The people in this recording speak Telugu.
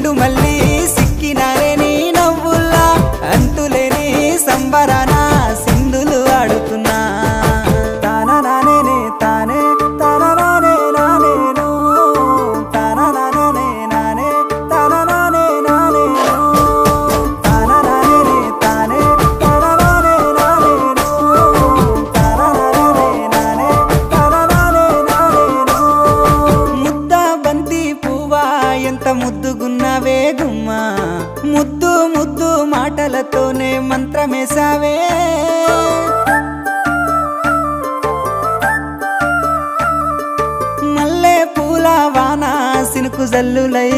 చెండు మళ్ళీ సిక్కినారే నీ నవ్వుల్లా అంతులేని సంబరాన సింధులు ఆడుతున్నా తానా నానే తానే తానా నానే నానేను తానా నానే నానే తానా నానే నానేను తానా నానే తానే తానా నానే నానేను తానా నానే నానే తానా నానే నానేను ముద్ద బంతి పువ్వా ఎంత ముద్దుగున్నావే గుమ్మా ముద్దు ముద్దు మాటలతోనే మంత్రమేసావే మల్లె పూల వాన సినుకు జల్లులై